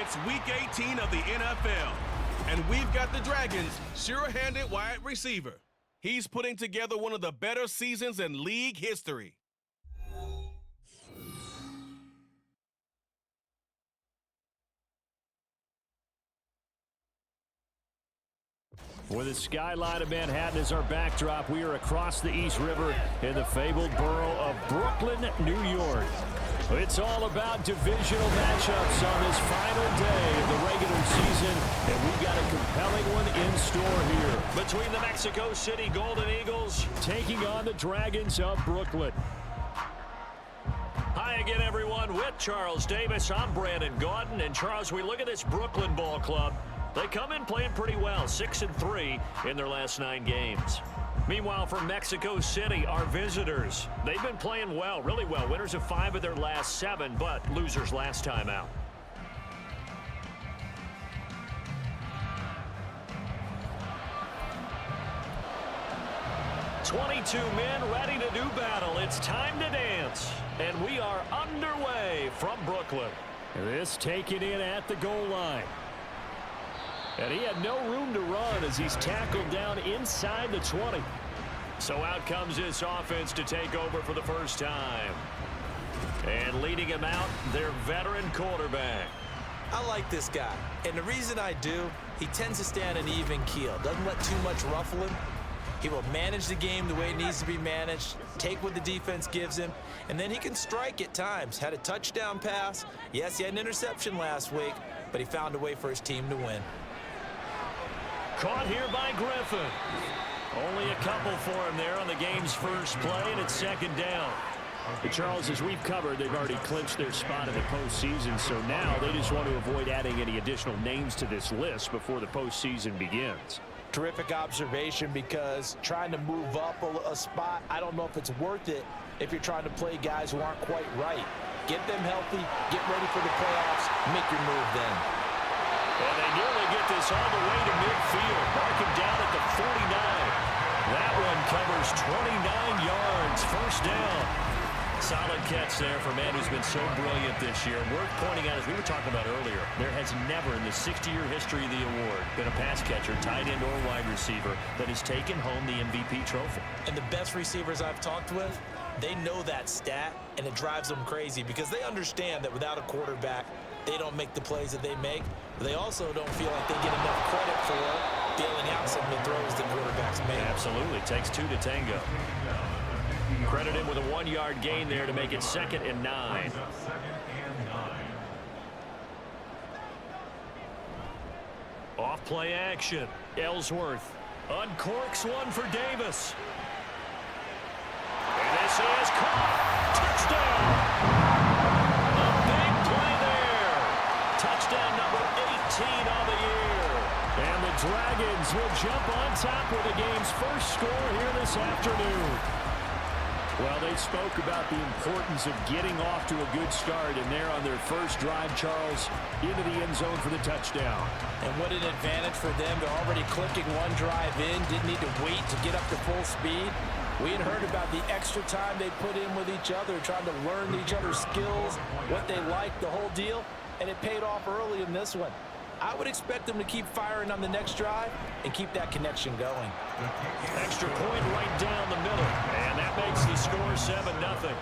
It's Week 18 of the NFL, and we've got the Dragons' sure-handed wide receiver. He's putting together one of the better seasons in league history. With the skyline of Manhattan as our backdrop, we are across the East River in the fabled borough of Brooklyn, New York. It's all about divisional matchups on this final day of the regular season, and we've got a compelling one in store here. Between the Mexico City Golden Eagles taking on the Dragons of Brooklyn. Hi again, everyone. With Charles Davis, I'm Brandon Gaudin. And Charles, we look at this Brooklyn ball club. They come in playing pretty well, 6-3 in their last 9 games. Meanwhile, for Mexico City, our visitors, they've been playing well, really well. Winners of 5 of their last 7, but losers last time out. "22 men ready to do battle. It's time to dance." And we are underway from Brooklyn. This taken in at the goal line. And he had no room to run as he's tackled down inside the 20. So out comes this offense to take over for the first time. And leading him out, their veteran quarterback. I like this guy. And the reason I do, he tends to stay on an even keel. Doesn't let too much ruffle him. He will manage the game the way it needs to be managed, take what the defense gives him, and then he can strike at times. Had a touchdown pass. Yes, he had an interception last week, but he found a way for his team to win. Caught here by Griffin. Only a couple for him there on the game's first play, and it's second down. But Charles, as we've covered, they've already clinched their spot in the postseason, so now they just want to avoid adding any additional names to this list before the postseason begins. Terrific observation, because trying to move up a spot, I don't know if it's worth it if you're trying to play guys who aren't quite right. Get them healthy, get ready for the playoffs, make your move then. And they nearly get this all the way to midfield. Mark him down at the 49. That one covers 29 yards. First down. Solid catch there for a man who's been so brilliant this year. Worth pointing out, as we were talking about earlier, there has never in the 60-year history of the award been a pass catcher, tight end, or wide receiver that has taken home the MVP trophy. And the best receivers I've talked with, they know that stat, and it drives them crazy because they understand that without a quarterback, they don't make the plays that they make. But they also don't feel like they get enough credit for bailing out some of the throws the quarterbacks make. Absolutely. Takes 2 to tango. Credit him with a 1-yard gain there to make it 2nd and 9. Off play action. Ellsworth uncorks one for Davis. And this is caught. Touchdown. A big play there. Touchdown number 18 on the year. And the Dragons will jump on top with the game's first score here this afternoon. Well, they spoke about the importance of getting off to a good start, and they're on their first drive, Charles, into the end zone for the touchdown. And what an advantage for them. They're already clicking one drive in, didn't need to wait to get up to full speed. We had heard about the extra time they put in with each other, trying to learn each other's skills, what they liked, the whole deal, and it paid off early in this one. I would expect them to keep firing on the next drive and keep that connection going. Extra point right down the middle, and that makes the score 7-0.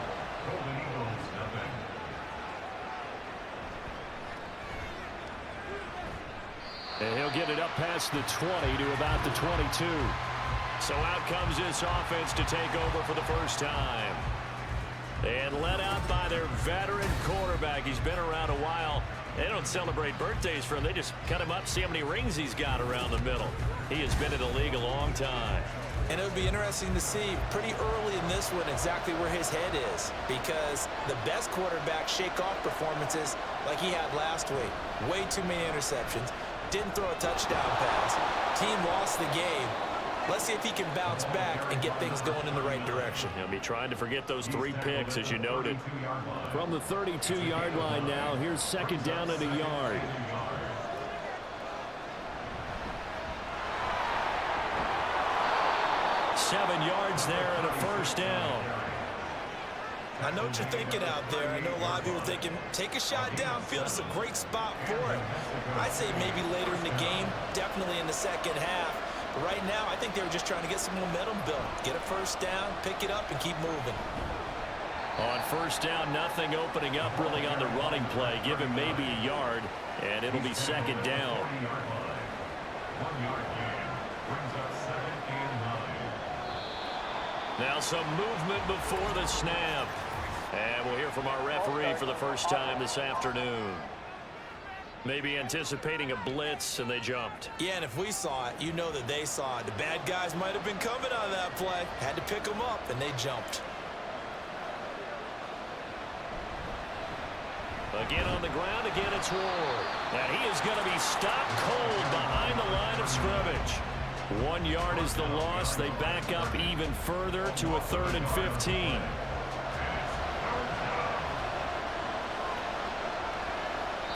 And he'll get it up past the 20 to about the 22. So out comes this offense to take over for the first time. And led out by their veteran quarterback. He's been around a while. They don't celebrate birthdays for him. They just cut him up, see how many rings he's got around the middle. He has been in the league a long time. And it would be interesting to see pretty early in this one exactly where his head is, because the best quarterbacks shake off performances like he had last week. Way too many interceptions. Didn't throw a touchdown pass. Team lost the game. Let's see if he can bounce back and get things going in the right direction. He'll be trying to forget those 3 picks, as you noted. From the 32-yard line now, here's second down at a yard. "7 yards there and a first down. I know what you're thinking out there. I know a lot of people are thinking, take a shot downfield. It's a great spot for it. I'd say maybe later in the game, definitely in the second half. But right now, I think they were just trying to get some momentum built. Get a first down, pick it up, and keep moving. On first down, nothing opening up really on the running play. Give him maybe a yard, and it'll be second down. Now some movement before the snap. And we'll hear from our referee for the first time this afternoon. Maybe anticipating a blitz, and they jumped. Yeah, and if we saw it, you know that they saw it. The bad guys might have been coming on that play. Had to pick them up, and they jumped. Again on the ground, again it's Ward. And he is going to be stopped cold behind the line of scrimmage. 1 yard is the loss. They back up even further to a 3rd and 15.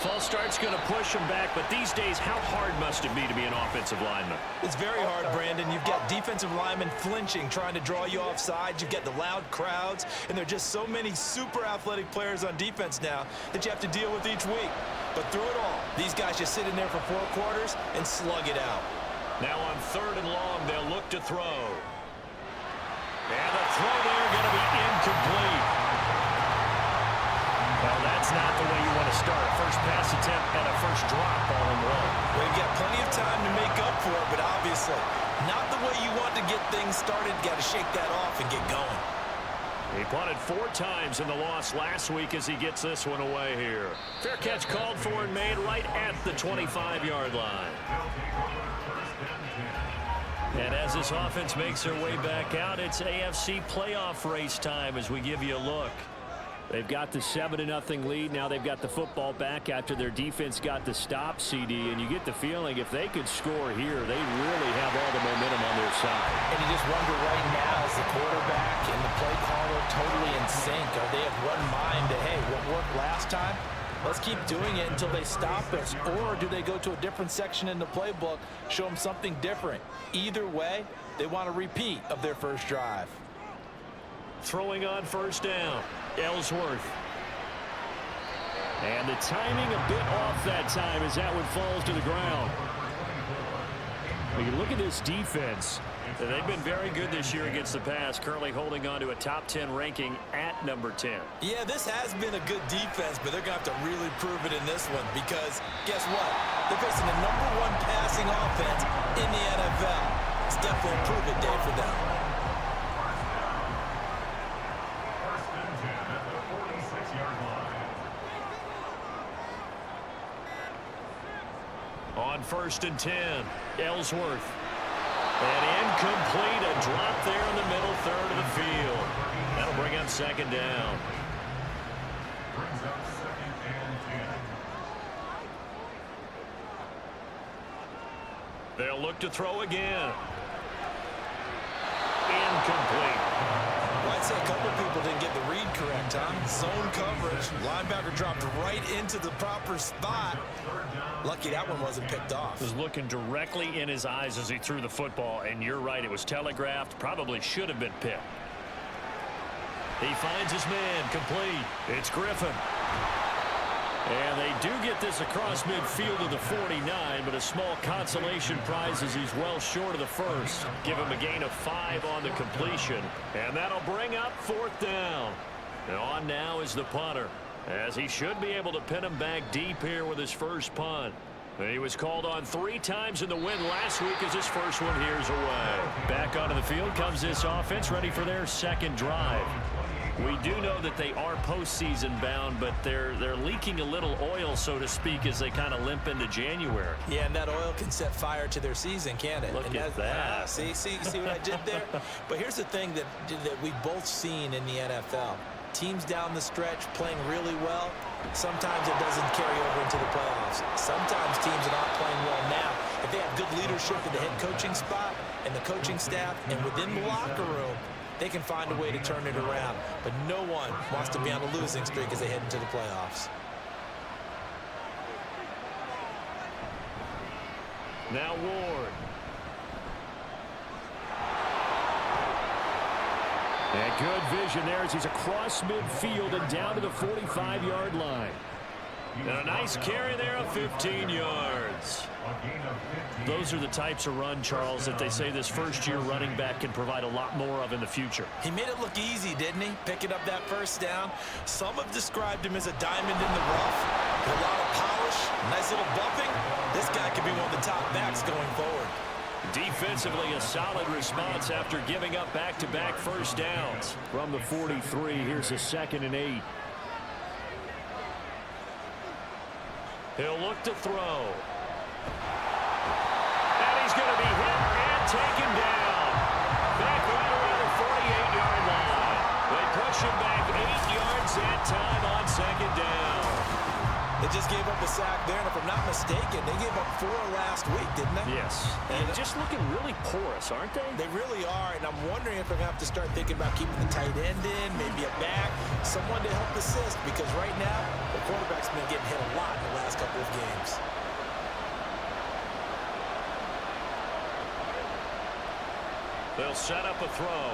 False start's going to push him back, but these days, how hard must it be to be an offensive lineman? It's very hard, Brandon. You've got defensive linemen flinching, trying to draw you off sides. You've got the loud crowds, and there are just so many super athletic players on defense now that you have to deal with each week. But through it all, these guys just sit in there for 4 quarters and slug it out. Now on 3rd and long, they'll look to throw. And the throw there going to be incomplete. Well, that's not the way you want to start. First pass attempt and a first drop all in one. Well, you've got plenty of time to make up for it, but obviously not the way you want to get things started. Got to shake that off and get going. He punted 4 times in the loss last week as he gets this one away here. Fair catch called for and made right at the 25-yard line. And as this offense makes their way back out, it's AFC playoff race time as we give you a look. They've got the 7-0 lead. Now they've got the football back after their defense got the stop, CD. And you get the feeling if they could score here, they really have all the momentum on their side. And you just wonder right now, is the quarterback and the play caller totally in sync? Are they of one mind that, hey, what worked last time? Let's keep doing it until they stop us. Or do they go to a different section in the playbook, show them something different? Either way, they want a repeat of their first drive. Throwing on first down, Ellsworth. And the timing a bit off that time as that one falls to the ground. When you look at this defense, they've been very good this year against the pass, currently holding on to a top 10 ranking at number 10. Yeah, this has been a good defense, but they're going to have to really prove it in this one because guess what? They're facing the #1 passing offense in the NFL. It's definitely a prove it day for them. On 1st and 10, Ellsworth. And incomplete, a drop there in the middle 3rd of the field. That'll bring up 2nd down. They'll look to throw again. Incomplete. Well, I'd say a couple people didn't get the read correct, huh? Zone coverage. Linebacker dropped right into the proper spot. Lucky that one wasn't picked off. Was looking directly in his eyes as he threw the football, and you're right, it was telegraphed. Probably should have been picked. He finds his man, complete. It's Griffin. And they do get this across midfield to the 49, but a small consolation prize as he's well short of the first. Give him a gain of 5 on the completion, and that'll bring up 4th down. And on now is the punter, as he should be able to pin him back deep here with his first punt. He was called on 3 times in the win last week as his first one here's away. Back onto the field comes this offense, ready for their 2nd drive. We do know that they are postseason bound, but they're leaking a little oil, so to speak, as they kind of limp into January. Yeah, and that oil can set fire to their season, can't it? Look and at that. See what I did there? But here's the thing that we've both seen in the NFL. Teams down the stretch playing really well, sometimes it doesn't carry over into the playoffs. Sometimes teams are not playing well now. If they have good leadership in the head coaching spot and the coaching staff and within the locker room, they can find a way to turn it around. But no one wants to be on a losing streak as they head into the playoffs. Now Ward. And good vision there as he's across midfield and down to the 45-yard line. And a nice carry there of 15 yards. Those are the types of run, Charles, that they say this first-year running back can provide a lot more of in the future. He made it look easy, didn't he? Picking up that first down. Some have described him as a diamond in the rough. With a lot of polish, nice little bumping. This guy could be one of the top backs going forward. Defensively, a solid response after giving up back-to-back first downs. From the 43, here's a 2nd and 8. He'll look to throw. And he's going to be hit and taken down. Back right around the 48-yard line. They push him back 8 yards that time on 2nd down. They just gave up a sack there, and if I'm not mistaken, they gave up 4 last week, didn't they? Yes. And just looking really porous, aren't they? They really are, and I'm wondering if they're going to have to start thinking about keeping the tight end in, maybe a back, someone to help assist, because right now, the quarterback's been getting hit a lot in the last couple of games. They'll set up a throw.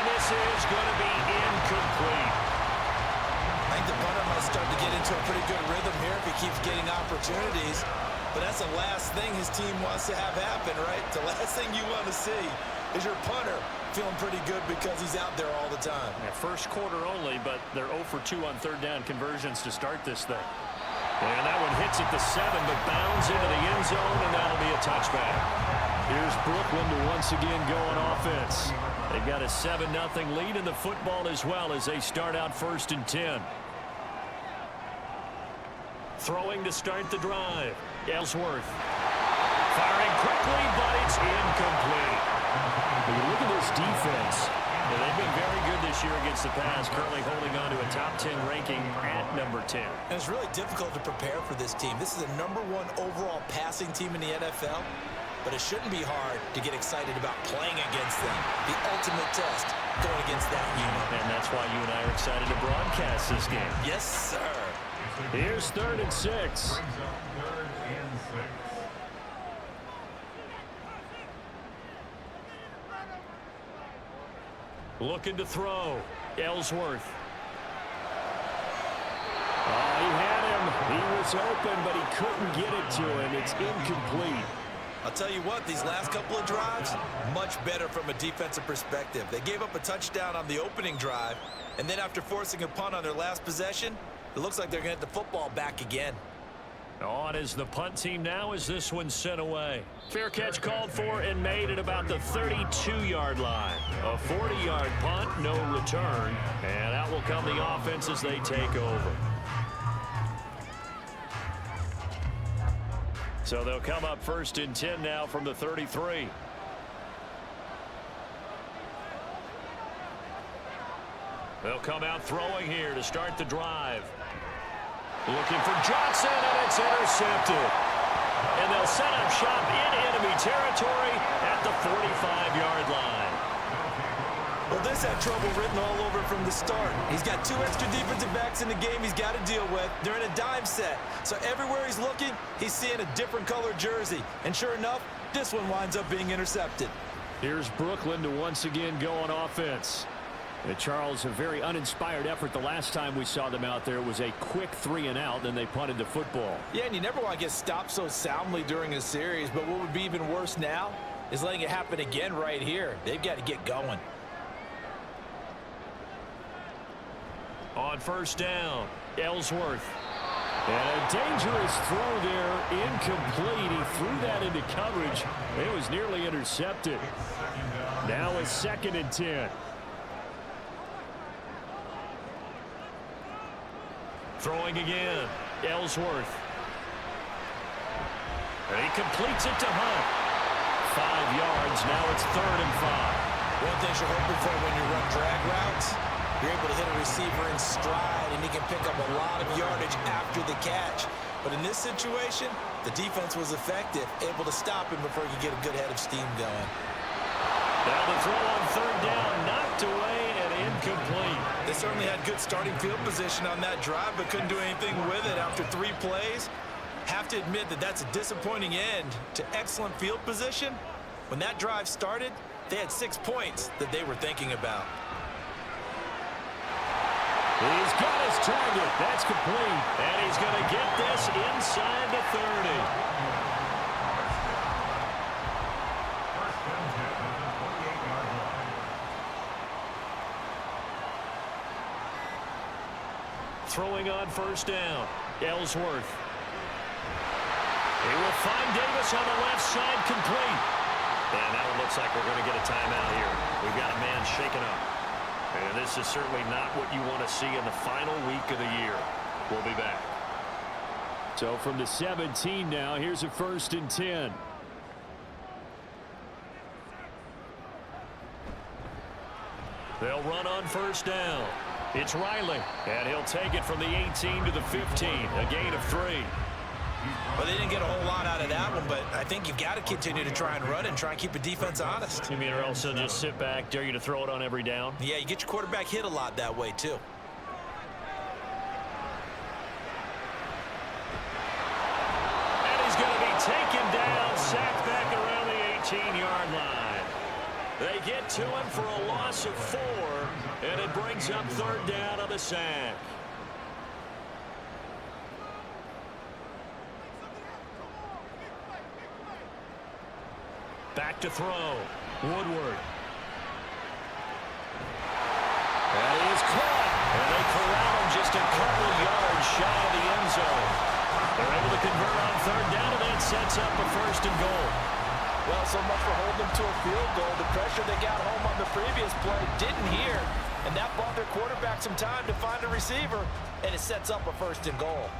This is going to be incomplete. I think the punter might start to get into a pretty good rhythm here if he keeps getting opportunities. But that's the last thing his team wants to have happen, right? The last thing you want to see is your punter feeling pretty good because he's out there all the time. Yeah, first quarter only, but they're 0 for 2 on 3rd down conversions to start this thing. And that one hits at the 7, but bounds into the end zone, and that'll be a touchback. Here's Brooklyn to once again go on offense. They've got a 7-0 lead in the football as well as they start out 1st and 10. Throwing to start the drive. Ellsworth. Firing quickly, but it's incomplete. When you look at this defense, they've been very good this year against the pass, currently holding on to a top 10 ranking at number 10. And it's really difficult to prepare for this team. This is a #1 overall passing team in the NFL. But it shouldn't be hard to get excited about playing against them. The ultimate test going against that unit. And that's why you and I are excited to broadcast this game. Yes, sir. Here's 3rd and 6. Looking to throw. Ellsworth. Oh, he had him. He was open, but he couldn't get it to him. It's incomplete. I'll tell you what, these last couple of drives, much better from a defensive perspective. They gave up a touchdown on the opening drive, and then after forcing a punt on their last possession, it looks like they're going to get the football back again. On is the punt team now as this one's sent away. Fair catch called for and made at about the 32-yard line. A 40-yard punt, no return, and out will come the offense as they take over. So they'll come up 1st and 10 now from the 33. They'll come out throwing here to start the drive. Looking for Johnson, and it's intercepted. And they'll set up shop in enemy territory at the 45-yard line. Well, this had trouble written all over from the start. He's got 2 extra defensive backs in the game he's got to deal with. They're in a dime set. So everywhere he's looking, he's seeing a different color jersey. And sure enough, this one winds up being intercepted. Here's Brooklyn to once again go on offense. Charles, a very uninspired effort the last time we saw them out there. It was a quick 3 and out, then they punted the football. Yeah, and you never want to get stopped so soundly during a series. But what would be even worse now is letting it happen again right here. They've got to get going. On 1st down, Ellsworth. And a dangerous throw there, incomplete. He threw that into coverage. It was nearly intercepted. Now a 2nd and 10. Throwing again, Ellsworth. And he completes it to Hunt. 5 yards, now it's 3rd and 5. One thing you're hoping for when you run drag routes, you're able to hit a receiver in stride, and he can pick up a lot of yardage after the catch. But in this situation, the defense was effective, able to stop him before he could get a good head of steam going. Now the throw on 3rd down, knocked away and incomplete. They certainly had good starting field position on that drive, but couldn't do anything with it after 3 plays. Have to admit that that's a disappointing end to excellent field position. When that drive started, they had 6 points that they were thinking about. He's got his target. That's complete. And he's going to get this inside the 30. Throwing on first down. Ellsworth. He will find Davis on the left side, complete. And now it looks like we're going to get a timeout here. We've got a man shaken up. And this is certainly not what you want to see in the final week of the year. We'll be back. So from the 17 now, here's a 1st and 10. They'll run on first down. It's Riley, and he'll take it from the 18 to the 15, a gain of 3. Well, they didn't get a whole lot out of that one, but I think you've got to continue to try and run and try and keep the defense honest. You mean, or else they'll just sit back, dare you to throw it on every down? Yeah, you get your quarterback hit a lot that way, too. And he's going to be taken down, sacked back around the 18-yard line. They get to him for a loss of 4, and it brings up 3rd down on the sack. Back to throw. Woodward. That is caught. And they corral him just a couple yards shy of the end zone. They're able to convert on 3rd down, and that sets up a 1st and goal. Well, so much for holding them to a field goal. The pressure they got home on the previous play didn't hear, and that bought their quarterback some time to find a receiver, and it sets up a 1st and goal.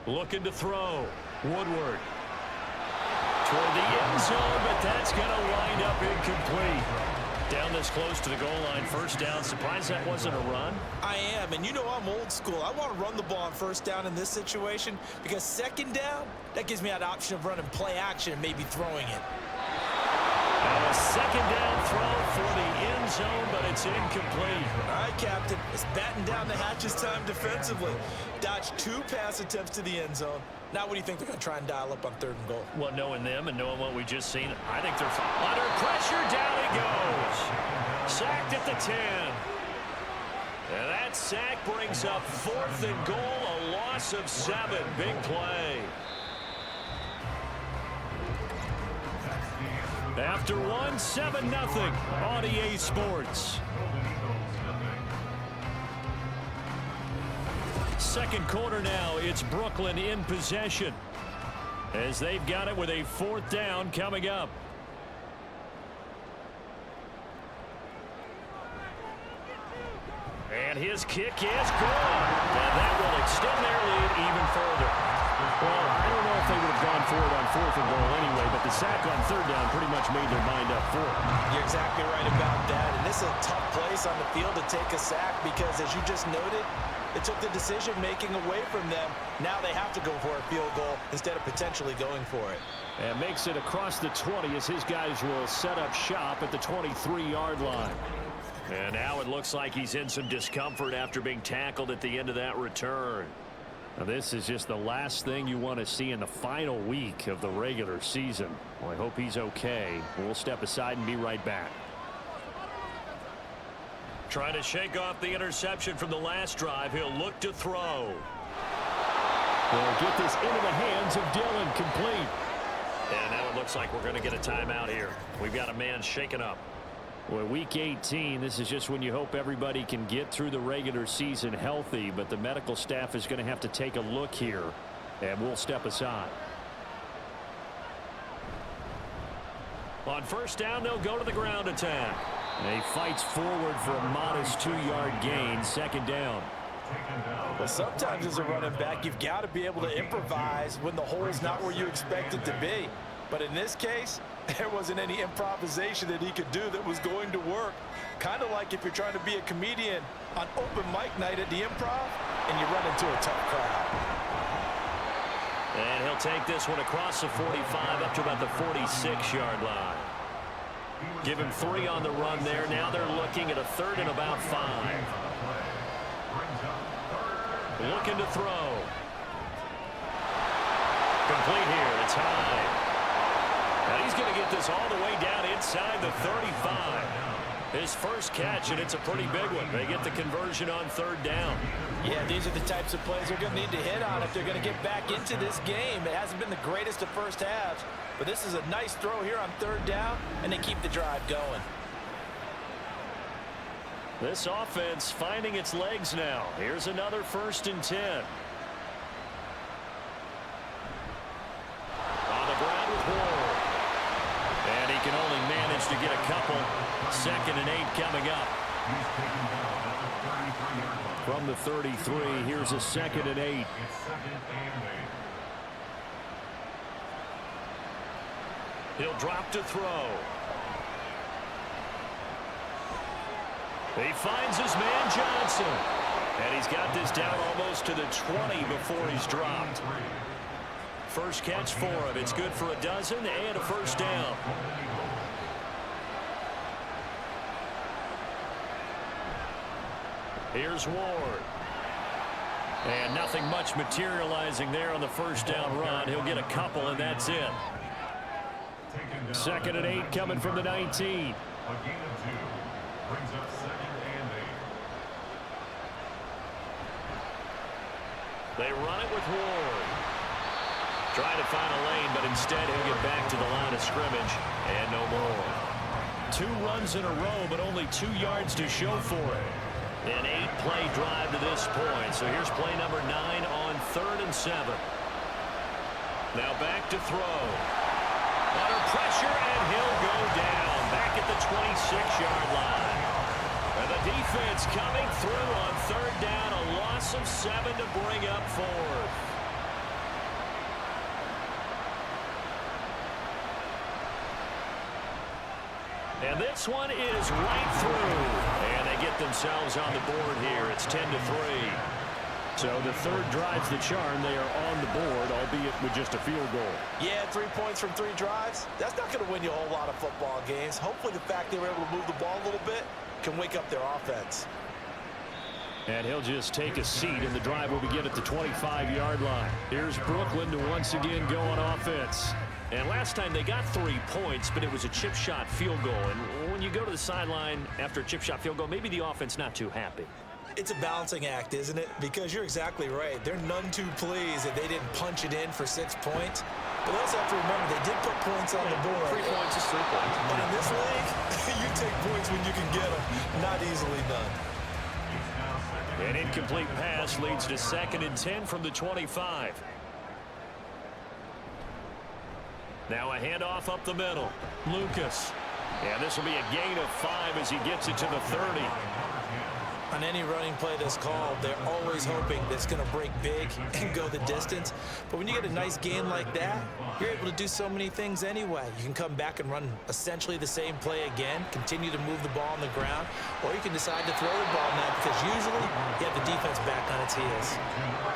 Looking to throw. Woodward. Toward the end zone, but that's going to wind up incomplete. Down this close to the goal line, 1st down. Surprised that wasn't a run? I am, and you know I'm old school. I want to run the ball on 1st down in this situation because 2nd down, that gives me that option of running play action and maybe throwing it. And a 2nd down throw for the end zone, but it's incomplete. All right, Captain. It's batting down the hatches time defensively. Dodged 2 pass attempts to the end zone. Now what do you think they're going to try and dial up on 3rd and goal? Well, knowing them and knowing what we just seen, I think they're fine. Under pressure, down he goes. Sacked at the 10. And that sack brings up 4th and goal, a loss of 7. Big play. After 1, 7-0 on EA Sports. 2nd quarter now, it's Brooklyn in possession as they've got it with a 4th down coming up. And his kick is good. And that will extend their lead even further. Well, I don't know if they would have gone for it on 4th and goal anyway, but the sack on 3rd down pretty much made their mind up for it. You're exactly right about that. And this is a tough place on the field to take a sack because, as you just noted, it took the decision-making away from them. Now they have to go for a field goal instead of potentially going for it. And makes it across the 20 as his guys will set up shop at the 23-yard line. And now it looks like he's in some discomfort after being tackled at the end of that return. Now this is just the last thing you want to see in the final week of the regular season. Well, I hope he's okay. We'll step aside and be right back. Trying to shake off the interception from the last drive. He'll look to throw. They'll get this into the hands of Dillon, complete. And now it looks like we're going to get a timeout here. We've got a man shaken up. Well, week 18, this is just when you hope everybody can get through the regular season healthy, but the medical staff is going to have to take a look here, and we'll step aside. On 1st down, they'll go to the ground attack. And he fights forward for a modest 2-yard gain, 2nd down. Well, sometimes as a running back, you've got to be able to improvise when the hole's not where you expect it to be. But in this case, there wasn't any improvisation that he could do that was going to work. Kind of like if you're trying to be a comedian on open mic night at the Improv and you run into a tough crowd. And he'll take this one across the 45 up to about the 46-yard line. Give him 3 on the run there. Now they're looking at a 3rd and about 5. looking to throw. Complete here. It's high. And he's going to get this all the way down inside the 35. His first catch, and it's a pretty big one. They get the conversion on third down. Yeah, these are the types of plays they're going to need to hit on if they're going to get back into this game. It hasn't been the greatest of first halves, but this is a nice throw here on third down, and they keep the drive going. This offense finding its legs now. Here's another 1st and 10. On the ground with Ward. And he can only manage to get a couple. 2nd and 8 coming up. From the 33, here's a 2nd and 8. He'll drop to throw. He finds his man Johnson. And he's got this down almost to the 20 before he's dropped. First catch for him. It's good for a dozen and a first down. Here's Ward. And nothing much materializing there on the first down run. He'll get a couple, and that's it. 2nd and 8 coming from the 19. They run it with Ward. Trying to find a lane, but instead he'll get back to the line of scrimmage, and no more. 2 runs in a row, but only 2 yards to show for it. An 8-play drive to this point. So here's play number 9 on 3rd and 7. Now back to throw. Under pressure, and he'll go down back at the 26-yard line. And the defense coming through on 3rd down. A loss of 7 to bring up 4th. And this one is right through. And they get themselves on the board here. It's 10-3. So the 3rd drives the charm. They are on the board, albeit with just a field goal. Yeah, 3 points from 3 drives. That's not going to win you a whole lot of football games. Hopefully the fact they were able to move the ball a little bit can wake up their offense. And he'll just take a seat, and the drive will begin at the 25-yard line. Here's Brooklyn to once again go on offense. And last time they got 3 points, but it was a chip shot field goal. And when you go to the sideline after a chip shot field goal, maybe the offense not too happy. It's a balancing act, isn't it? Because you're exactly right. They're none too pleased that they didn't punch it in for 6 points. But they also have to remember they did put points on the board. 3 points is 3 points. But in this league, you take points when you can get them. Not easily done. An incomplete pass leads to 2nd and 10 from the 25. Now a handoff up the middle. Lucas. And this will be a gain of 5 as he gets it to the 30. On any running play that's called, they're always hoping that it's going to break big and go the distance. But when you get a nice gain like that, you're able to do so many things anyway. You can come back and run essentially the same play again, continue to move the ball on the ground, or you can decide to throw the ball now because usually you have the defense back on its heels.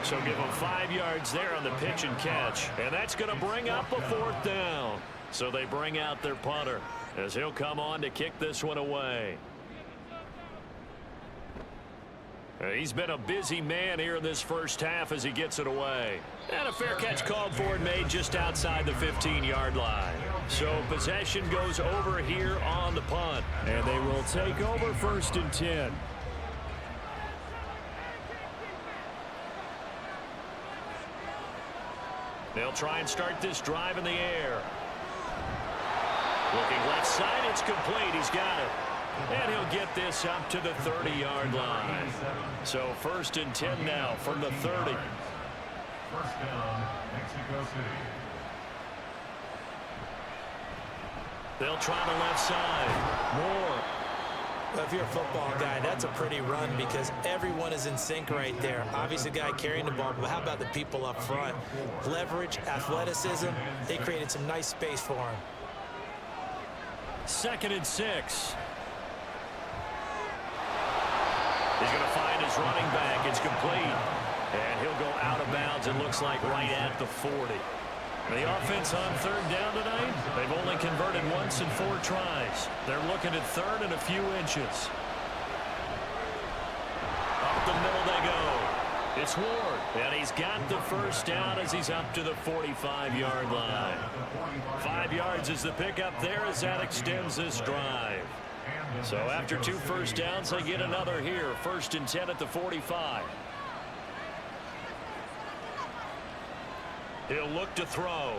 So give them 5 yards there on the pitch and catch. And that's going to bring up a 4th down. So they bring out their punter as he'll come on to kick this one away. He's been a busy man here in this first half as he gets it away. And a fair catch called for and made just outside the 15-yard line. So possession goes over here on the punt. And they will take over 1st and 10. They'll try and start this drive in the air. Looking left side, it's complete. He's got it. And he'll get this up to the 30-yard line. So 1st and 10 now from the 30. First down, Mexico City. They'll try the left side. Moore. Well, if you're a football guy, that's a pretty run because everyone is in sync right there. Obviously, the guy carrying the ball, but how about the people up front? Leverage, athleticism, they created some nice space for him. 2nd and 6. He's going to find his running back. It's complete. And he'll go out of bounds, it looks like, right at the 40. The offense on 3rd down tonight, they've only converted once in 4 tries. They're looking at 3rd and a few inches. Up the middle they go. It's Ward, and he's got the first down as he's up to the 45-yard line. 5 yards is the pickup there as that extends this drive. So after 2 first downs, they get another here. 1st and 10 at the 45. He'll look to throw.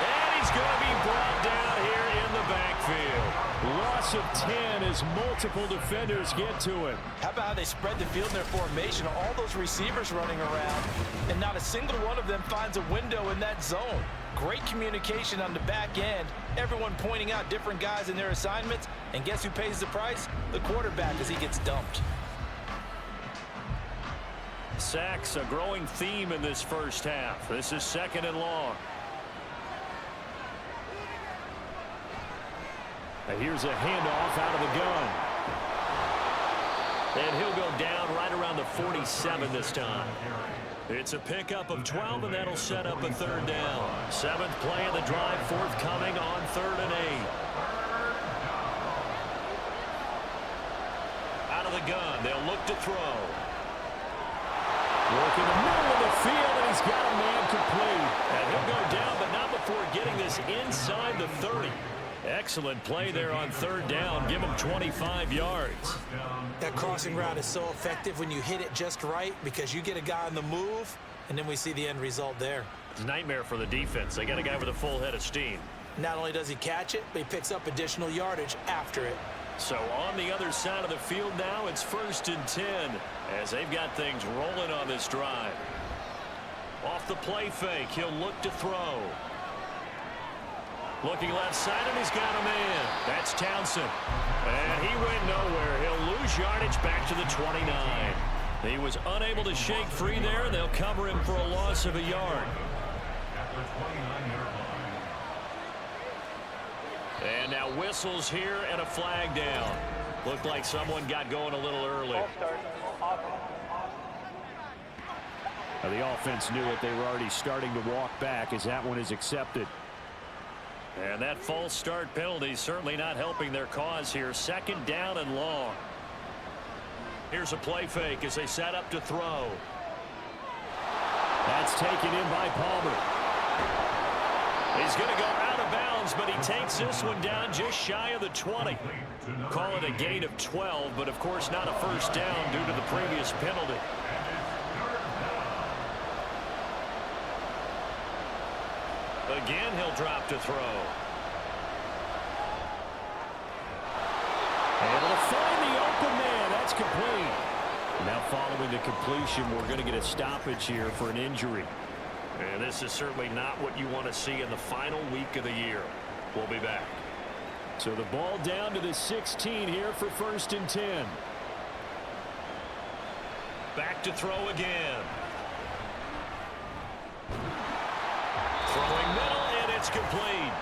And he's going to be brought down here in the backfield. Loss of 10 as multiple defenders get to him. How about how they spread the field in their formation? All those receivers running around, and not a single one of them finds a window in that zone. Great communication on the back end. Everyone pointing out different guys in their assignments. And guess who pays the price? The quarterback as he gets dumped. Sacks, a growing theme in this first half. This is 2nd and long. And here's a handoff out of the gun. And he'll go down right around the 47 this time. It's a pickup of 12, and that'll set up a 3rd down. 7th play of the drive, forthcoming on 3rd and 8. Out of the gun, they'll look to throw. Work in the middle of the field, and he's got a man complete. And he'll go down, but not before getting this inside the 30. Excellent play there on 3rd down. Give him 25 yards. That crossing route is so effective when you hit it just right because you get a guy on the move, and then we see the end result there. It's a nightmare for the defense. They got a guy with a full head of steam. Not only does he catch it, but he picks up additional yardage after it. So on the other side of the field now, it's 1st and 10 as they've got things rolling on this drive. Off the play fake, he'll look to throw. Looking left side, and he's got a man. That's Townsend. And he went nowhere. He'll lose yardage back to the 29. He was unable to shake free there. They'll cover him for a loss of a yard. And now whistles here and a flag down. Looked like someone got going a little early. Now the offense knew it. They were already starting to walk back as that one is accepted. And that false start penalty certainly not helping their cause here. 2nd down and long. Here's a play fake as they set up to throw. That's taken in by Palmer. He's going to go out of bounds, but he takes this one down just shy of the 20. Call it a gain of 12, but of course not a first down due to the previous penalty. Again, he'll drop to throw. Able to find the open man. That's complete. Now following the completion, we're going to get a stoppage here for an injury. And this is certainly not what you want to see in the final week of the year. We'll be back. So the ball down to the 16 here for 1st and 10. Back to throw again. Throwing middle, and it's complete.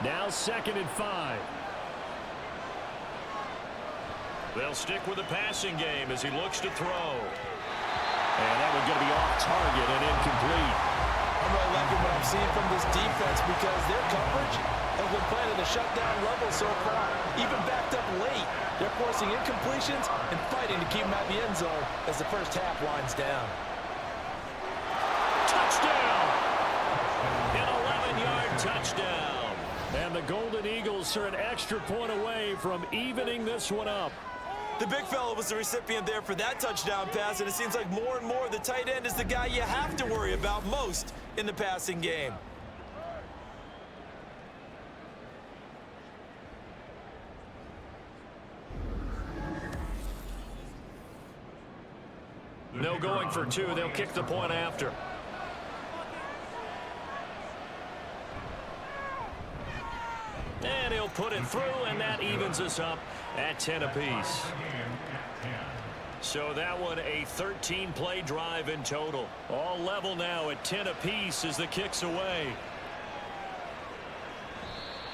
Now 2nd and 5. They'll stick with the passing game as he looks to throw. And that one's going to be off target and incomplete. I'm really liking what I'm seeing from this defense because their coverage has been playing at a shutdown level so far. Even backed up late, they're forcing incompletions and fighting to keep them out the end zone as the first half winds down. Touchdown! An 11-yard touchdown. And the Golden Eagles are an extra point away from evening this one up. The big fella was the recipient there for that touchdown pass, and it seems like more and more the tight end is the guy you have to worry about most in the passing game. No going for 2. They'll kick the point after. And he'll put it through, and that evens us up at 10 apiece. So that one a 13-play drive in total. All level now at 10 apiece as the kick's away.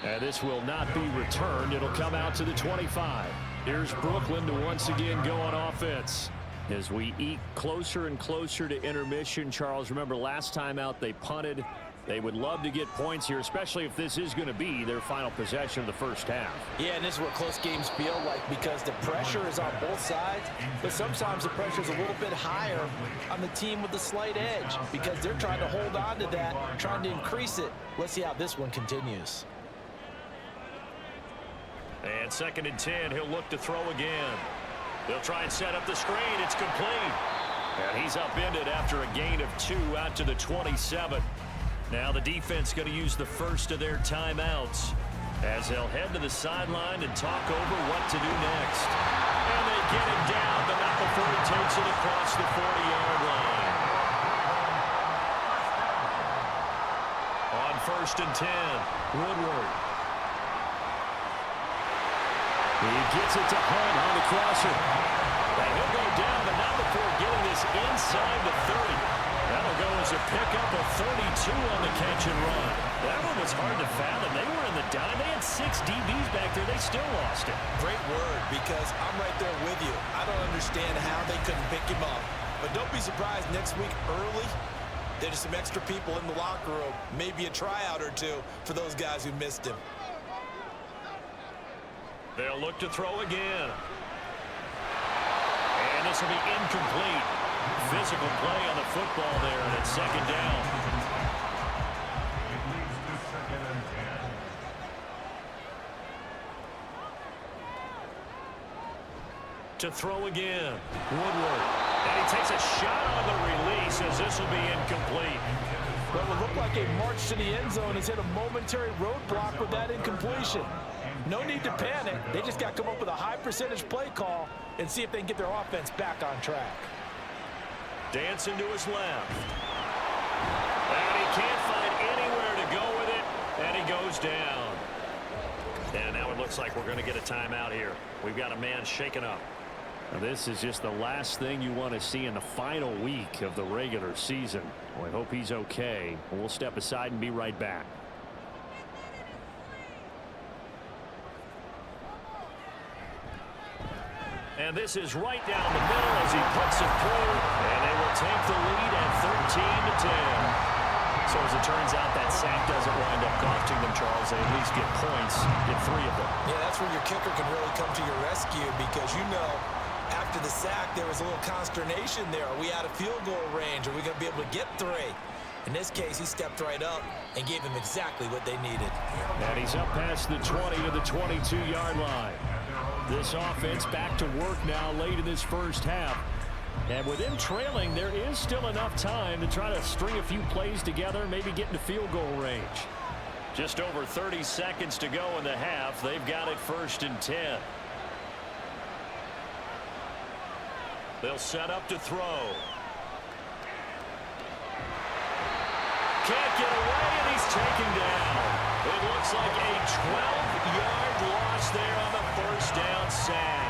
And this will not be returned. It'll come out to the 25. Here's Brooklyn to once again go on offense. As we eke closer and closer to intermission, Charles, remember last time out they punted. They would love to get points here, especially if this is going to be their final possession of the first half. Yeah, and this is what close games feel like because the pressure is on both sides, but sometimes the pressure is a little bit higher on the team with the slight edge because they're trying to hold on to that, trying to increase it. Let's see how this one continues. And 2nd and 10, he'll look to throw again. They'll try and set up the screen. It's complete. And he's upended after a gain of 2 out to the 27. Now the defense going to use the first of their timeouts as they'll head to the sideline and talk over what to do next. And they get him down, but not before he takes it across the 40-yard line. On 1st and 10, Woodward. He gets it to Hunt on the crosser. And he'll go down, but not before getting this inside the 30. That'll go as a pickup of 32 on the catch and run. That one was hard to fathom. They were in the dime. They had 6 DBs back there. They still lost it. Great word, because I'm right there with you. I don't understand how they couldn't pick him up. But don't be surprised next week early, there's some extra people in the locker room. Maybe a tryout or two for those guys who missed him. They'll look to throw again. And this will be incomplete. Physical play on the football there, and it's 2nd down. It leads to 2nd and 10. To throw again. Woodward. And he takes a shot on the release as this will be incomplete. Well, it looked like a march to the end zone has hit a momentary roadblock with that incompletion. No need to panic. They just got to come up with a high percentage play call and see if they can get their offense back on track. Dancing to his left. And he can't find anywhere to go with it, and he goes down. And now it looks like we're going to get a timeout here. We've got a man shaken up. Now, this is just the last thing you want to see in the final week of the regular season. We hope he's okay. We'll step aside and be right back. And this is right down the middle as he puts it through. And they will take the lead at 13-10. So as it turns out, that sack doesn't wind up costing them, Charles. They at least get points, get 3 of them. Yeah, that's where your kicker can really come to your rescue because, you know, after the sack, there was a little consternation there. Are we out of field goal range? Are we going to be able to get 3? In this case, he stepped right up and gave them exactly what they needed. And he's up past the 20 to the 22-yard line. This offense back to work now late in this first half. And with them trailing, there is still enough time to try to string a few plays together, maybe get into field goal range. Just over 30 seconds to go in the half. They've got it 1st and 10. They'll set up to throw. Can't get away, and he's taken down. It looks like a 12-yard loss there on the 1st down sack.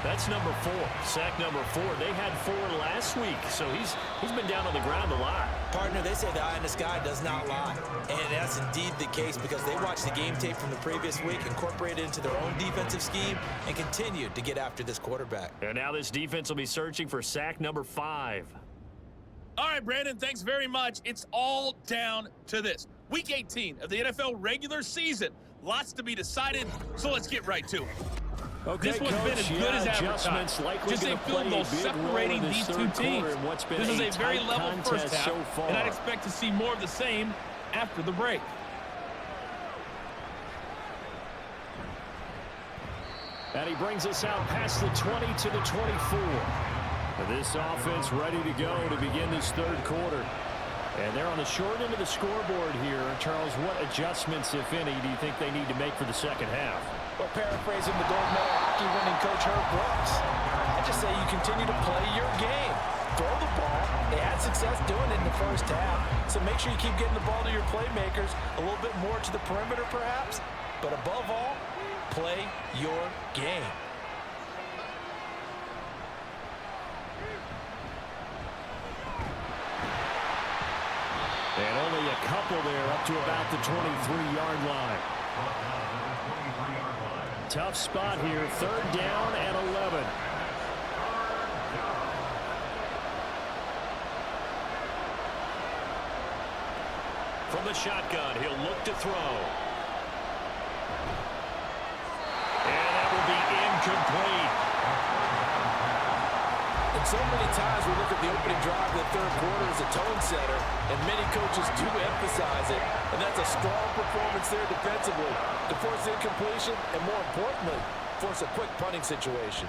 That's number 4. Sack number 4. They had 4 last week, so he's been down on the ground a lot. Partner, they say the eye in the sky does not lie. And that's indeed the case because they watched the game tape from the previous week, incorporated it into their own defensive scheme, and continued to get after this quarterback. And now this defense will be searching for sack number 5. All right, Brandon, thanks very much. It's all down to this. Week 18 of the NFL regular season. Lots to be decided, so let's get right to it. Okay, this one's Coach, been as good as adjustments likely Just a field goal separating these two teams. This is a very level first half, so and I'd expect to see more of the same after the break. And he brings us out past the 20 to the 24. This offense ready to go to begin this 3rd quarter. And they're on the short end of the scoreboard here. Charles, what adjustments, if any, do you think they need to make for the 2nd half? Well, paraphrasing the gold medal hockey winning coach Herb Brooks, I just say you continue to play your game. Throw the ball. They had success doing it in the first half. So make sure you keep getting the ball to your playmakers, a little bit more to the perimeter perhaps. But above all, play your game. And only a couple there up to about the 23-yard line. Tough spot here, 3rd down and 11. From the shotgun, he'll look to throw. And that will be incomplete. And so many times we look at the opening drive of the third quarter as a tone setter, and many coaches do emphasize it. And that's a strong performance there defensively to force incompletion and, more importantly, force a quick punting situation.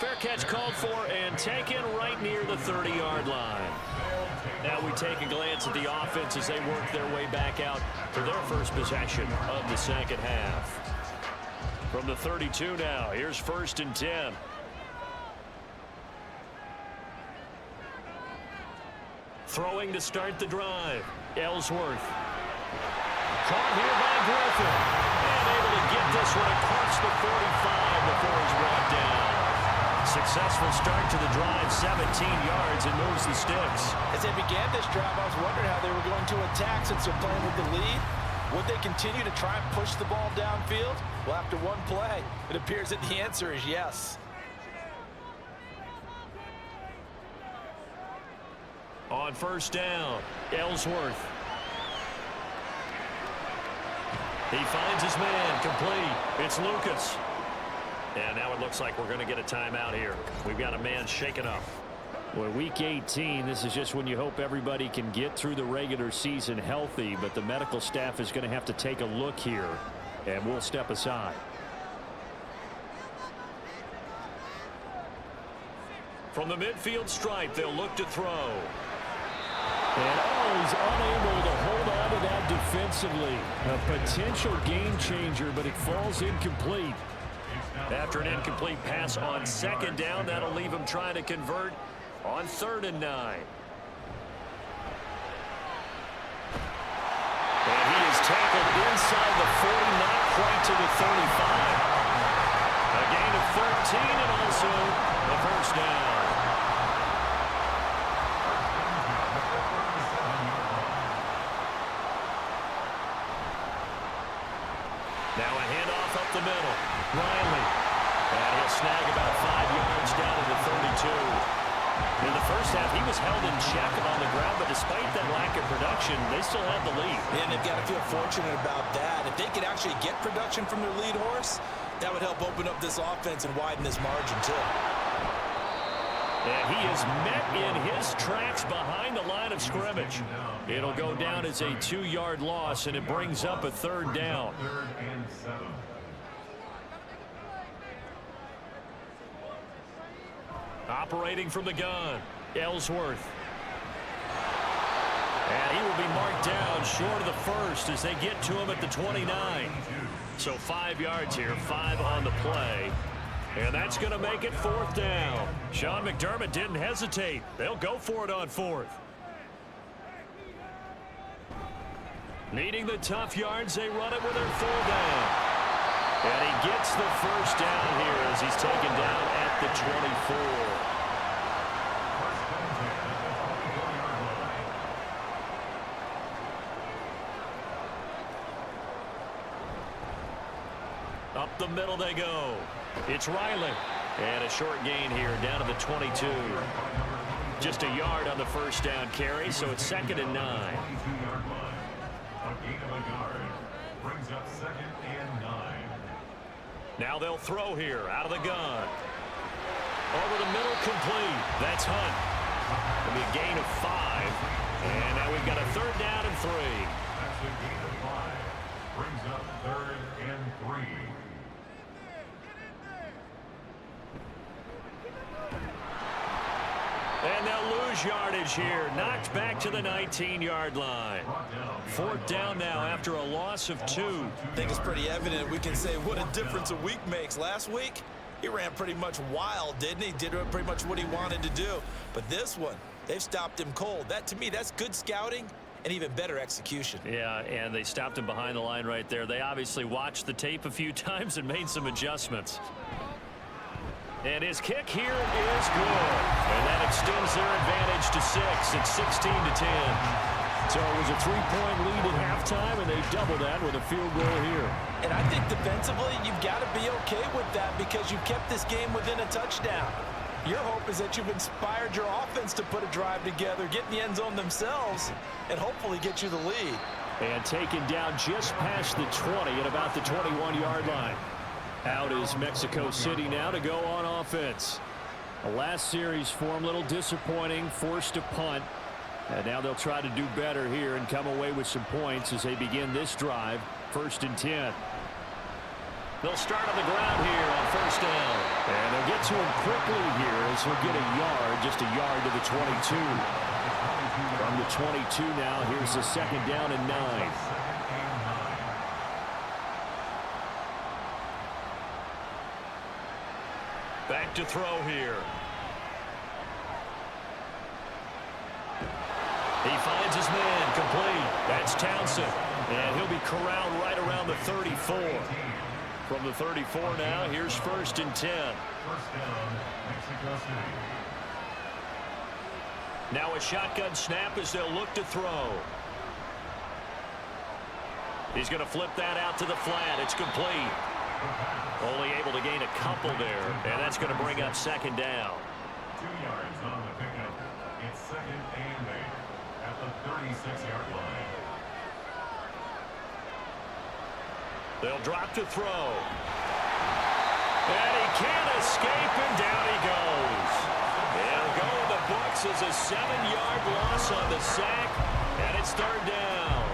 Fair catch called for and taken right near the 30-yard line. Now we take a glance at the offense as they work their way back out for their first possession of the second half. From the 32 now, here's 1st and 10. Throwing to start the drive. Ellsworth. Caught here by Griffin. And able to get this one across the 45 before he's brought down. Successful start to the drive, 17 yards, and moves the sticks. As they began this drive, I was wondering how they were going to attack since they're playing with the lead. Would they continue to try and push the ball downfield? Well, after one play, it appears that the answer is yes. On 1st down, Ellsworth. He finds his man, complete. It's Lucas. And now it looks like we're going to get a timeout here. We've got a man shaken up. Well, week 18, this is just when you hope everybody can get through the regular season healthy, but the medical staff is going to have to take a look here, and we'll step aside. From the midfield stripe, they'll look to throw. And he's unable to hold on to that defensively. A potential game changer, but it falls incomplete. After an incomplete pass on 2nd down, that'll leave him trying to convert on 3rd and 9. And he is tackled inside the 40, not quite to the 35. A gain of 13 and also a 1st down. Now a handoff up the middle. Riley. And he'll snag about 5 yards down to the 32. In the first half, he was held in check on the ground, but despite that lack of production, they still have the lead. And they've got to feel fortunate about that. If they could actually get production from their lead horse, that would help open up this offense and widen this margin, too. And he is met in his tracks behind the line of scrimmage. It'll go down as a 2-yard loss, and it brings up a 3rd down. 3rd and 7. Operating from the gun, Ellsworth. And he will be marked down short of the 1st as they get to him at the 29. So 5 yards here, 5 on the play. And that's going to make it 4th down. Sean McDermott didn't hesitate. They'll go for it on 4th. Needing the tough yards, they run it with their 4th down. And he gets the 1st down here as he's taken down at the 24. Up the middle they go. It's Riley. And a short gain here down to the 22. Just a yard on the 1st down carry, so it's 2nd and 9. 22-yard line. A gain of a yard brings up 2nd and 9. Now they'll throw here out of the gun. Over the middle, complete. That's Hunt. It'll be a gain of 5. And now we've got a 3rd down and 3. That's a gain of 5. Brings up 3rd and 3. And they'll lose yardage here. Knocked back to the 19-yard line. 4th down now after a loss of 2. I think it's pretty evident. We can say what a difference a week makes. Last week, he ran pretty much wild, didn't he? Did pretty much what he wanted to do. But this one, they've stopped him cold. That, to me, that's good scouting and even better execution. Yeah, and they stopped him behind the line right there. They obviously watched the tape a few times and made some adjustments. And his kick here is good. And that extends their advantage to 6. It's 16-10. So it was a 3-point lead at halftime, and they doubled that with a field goal here. And I think defensively, you've got to be okay with that because you kept this game within a touchdown. Your hope is that you've inspired your offense to put a drive together, get in the end zone themselves, and hopefully get you the lead. And taken down just past the 20 at about the 21-yard line. Out is Mexico City now to go on offense. The last series for them, a little disappointing, forced a punt. And now they'll try to do better here and come away with some points as they begin this drive. 1st and 10. They'll start on the ground here on 1st down. And they'll get to him quickly here as he'll get a yard, just a yard to the 22. From the 22 now, here's the 2nd down and 9. Back to throw here. He finds his man complete. That's Townsend. And he'll be corralled right around the 34. From the 34 now, here's 1st and 10. 1st down, Mexico City. Now a shotgun snap as they'll look to throw. He's going to flip that out to the flat. It's complete. Only able to gain a couple there, and that's going to bring up 2nd down. 2 yards on the pickup. It's 2nd and 8 at the 36-yard line. They'll drop to throw. And he can't escape, and down he goes. It'll go in the books as a 7-yard loss on the sack, and it's 3rd down.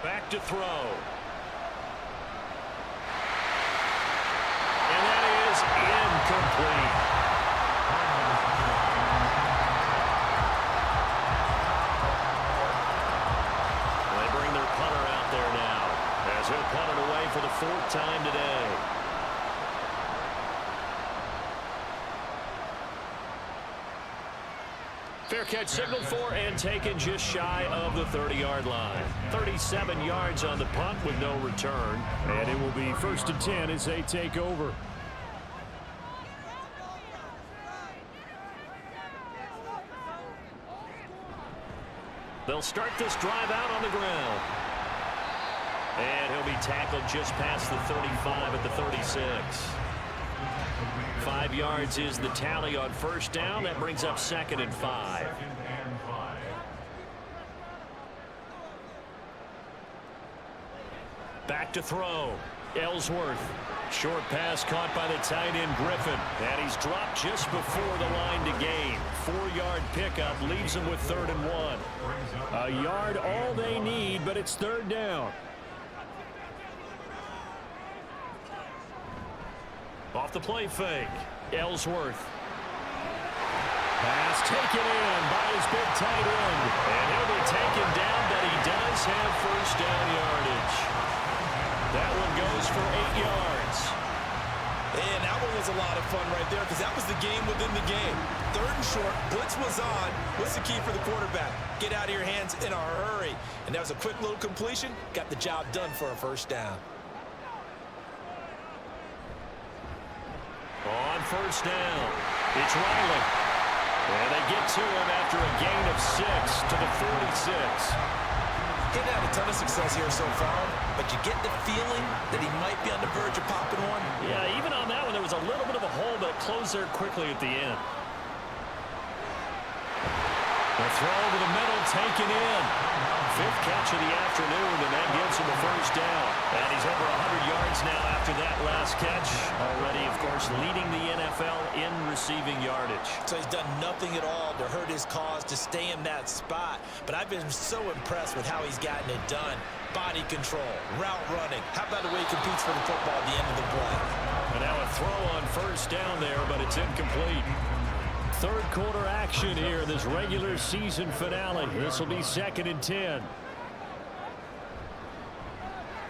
Back to throw. And that is incomplete. They bring their punter out there now as he'll punt it away for the 4th time today. Fair catch signaled for and taken just shy of the 30-yard line. 37 yards on the punt with no return. And it will be 1st and 10 as they take over. They'll start this drive out on the ground. And he'll be tackled just past the 35 at the 36. 5 yards is the tally on 1st down. That brings up 2nd and 5. Back to throw. Ellsworth. Short pass caught by the tight end Griffin. And he's dropped just before the line to gain. 4-yard pickup leaves him with 3rd and 1. A yard all they need, but it's 3rd down. Off the play fake. Ellsworth. Pass taken in by his big tight end. And he'll be taken down, but he does have 1st down yardage. That one goes for 8 yards. And that one was a lot of fun right there because that was the game within the game. 3rd and short, blitz was on. What's the key for the quarterback? Get out of your hands in a hurry. And that was a quick little completion. Got the job done for a 1st down. On 1st down, it's Riley. And they get to him after a gain of 6 to the 46. He's had a ton of success here so far, but you get the feeling that he might be on the verge of popping one. Yeah, even on that one, there was a little bit of a hole, but it closed there quickly at the end. The throw to the middle, taken in. 5th catch of the afternoon, and that gives him a 1st down. And he's over 100 yards now after that last catch. Already, of course, leading the NFL in receiving yardage. So he's done nothing at all to hurt his cause, to stay in that spot. But I've been so impressed with how he's gotten it done. Body control, route running. How about the way he competes for the football at the end of the play? And now a throw on 1st down there, but it's incomplete. 3rd quarter action here in this regular season finale. This will be 2nd and 10.